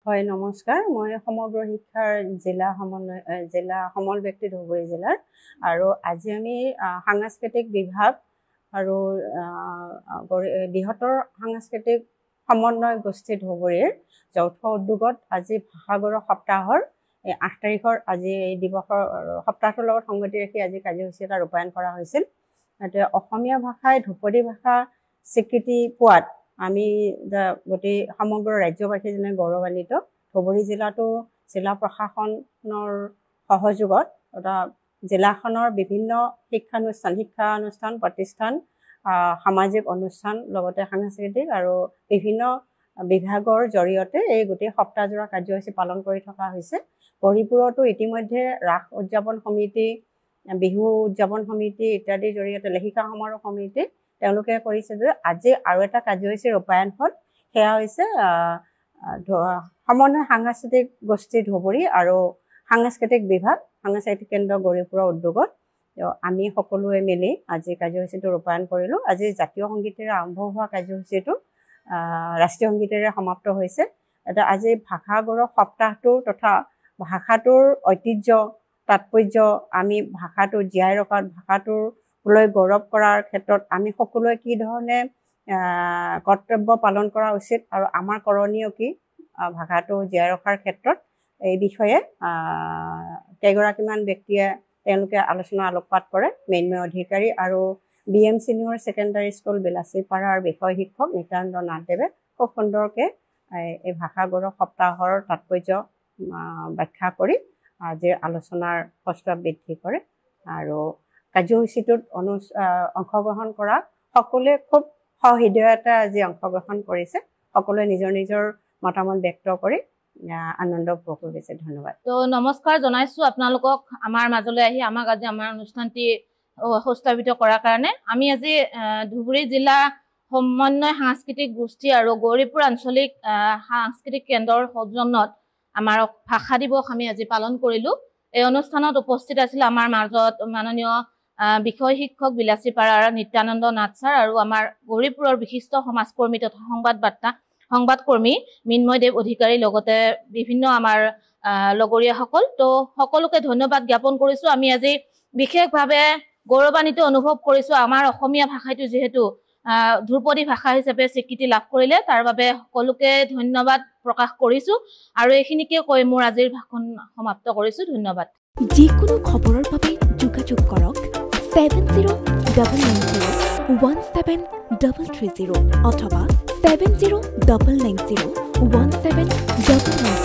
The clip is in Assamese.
হয় নমস্কাৰ মই সমগ্ৰ শিক্ষাৰ জিলা সমল ব্যক্তি ধুবুৰী জিলাৰ আৰু আজি আমি সাংস্কৃতিক বিভাগ আৰু বৃহত্তৰ সাংস্কৃতিক সমন্বয় গোষ্ঠী ধুবুৰীৰ যৌথ উদ্যোগত আজি ভাষা গৌৰৱ সপ্তাহৰ 8 তাৰিখৰ আজি এই দিৱসৰ সপ্তাহটোৰ লগত সংগতি ৰাখি আজি কাৰ্যসূচী এটা ৰূপায়ণ কৰা হৈছিল। অসমীয়া ভাষাই ধ্ৰুপদী ভাষা স্বীকৃতি পোৱাত আমি গোটেই সমগ্ৰ ৰাজ্যবাসী যেনে গৌৰৱান্বিত। ধুবুৰী জিলাতো জিলা প্ৰশাসনৰ সহযোগত জিলাখনৰ বিভিন্ন শিক্ষানুষ্ঠান প্ৰতিষ্ঠান সামাজিক অনুষ্ঠান লগতে সাংস্কৃতিক আৰু বিভিন্ন বিভাগৰ জৰিয়তে এই গোটেই সপ্তাহজোৰা কাৰ্যসূচী পালন কৰি থকা হৈছে। গৌৰীপুৰতো ইতিমধ্যে ৰাস উদযাপন সমিতি বিহু উদযাপন সমিতি ইত্যাদিৰ জৰিয়তে লেখিকা সমাৰোহ সমিতি তেওঁলোকে কৰিছে যে আজি আৰু এটা কাৰ্যসূচী ৰূপায়ণ হ'ল সেয়া হৈছে সমন্বয় সাংস্কৃতিক গোষ্ঠী ধুবুৰী আৰু সাংস্কৃতিক বিভাগ সাংস্কৃতিক কেন্দ্ৰ গৌৰীপুৰৰ উদ্যোগত আমি সকলোৱে মিলি আজি কাৰ্যসূচীটো ৰূপায়ণ কৰিলোঁ। আজি জাতীয় সংগীতেৰে আৰম্ভ হোৱা কাৰ্যসূচীটো ৰাষ্ট্ৰীয় সংগীতেৰে সমাপ্ত হৈছে। আজি ভাষা গৌৰৱ সপ্তাহটো তথা ভাষাটোৰ ঐতিহ্য তাৎপৰ্য আমি ভাষাটো জীয়াই ৰখাত ভাষাটোৰ লৈ গৌৰৱ কৰাৰ ক্ষেত্ৰত আমি সকলোৱে কি ধৰণে কৰ্তব্য পালন কৰা উচিত আৰু আমাৰ কৰণীয় কি ভাষাটো জীয়াই ৰখাৰ ক্ষেত্ৰত এই বিষয়ে কেইগৰাকীমান ব্যক্তিয়ে তেওঁলোকে আলোকপাত কৰে। মৃন্ময় অধিকাৰী আৰু BM ছিনিয়ৰ ছেকেণ্ডাৰী স্কুল বিলাচীপাৰাৰ বিষয় শিক্ষক নিত্যানন্দ নাথদেৱে খুব সুন্দৰকৈ এই ভাষা গৌৰৱ সপ্তাহৰ তাৎপৰ্য ব্যাখ্যা কৰি আজিৰ আলোচনাৰ প্ৰস্তাৱ বৃদ্ধি কৰে আৰু কাৰ্যসূচীটোত অংশগ্ৰহণ কৰা সকলোৱে খুব সহৃদয়তা আজি অংশগ্ৰহণ কৰিছে। সকলোৱে নিজৰ নিজৰ মতামত ব্যক্ত কৰি আনন্দ উপভোগ কৰিছে। ধন্যবাদ। তো নমস্কাৰ জনাইছো আপোনালোকক আমাৰ মাজলৈ আহি আমাক আজি আমাৰ অনুষ্ঠানটি সুস্থাপিত কৰাৰ কাৰণে। আমি আজি ধুবুৰী জিলা সমন্বয় সাংস্কৃতিক গোষ্ঠী আৰু গৌৰীপুৰ আঞ্চলিক সাংস্কৃতিক কেন্দ্ৰৰ সৌজন্যত আমাৰ ভাষা দিৱস আমি আজি পালন কৰিলোঁ। এই অনুষ্ঠানত উপস্থিত আছিল আমাৰ মাজত মাননীয় বিষয় শিক্ষক বিলাচীপাৰাৰ নিত্যানন্দ নাথ ছাৰ আৰু আমাৰ গৌৰীপুৰৰ বিশিষ্ট সমাজকৰ্মী তথা সংবাদকৰ্মী মৃন্ময়দেৱ অধিকাৰী লগতে বিভিন্ন আমাৰ লগৰীয়াসকল। তো সকলোকে ধন্যবাদ জ্ঞাপন কৰিছোঁ। আমি আজি বিশেষভাৱে গৌৰৱান্বিত অনুভৱ কৰিছোঁ আমাৰ অসমীয়া ভাষাটো যিহেতু ধ্ৰুপদী ভাষা হিচাপে স্বীকৃতি লাভ কৰিলে তাৰ বাবে সকলোকে ধন্যবাদ প্ৰকাশ কৰিছোঁ আৰু এইখিনিকে কৈ মোৰ আজিৰ ভাষণ সমাপ্ত কৰিছোঁ। ধন্যবাদ। যিকোনো খবৰৰ বাবে যোগাযোগ কৰক 7099017330 অথবা 7099017900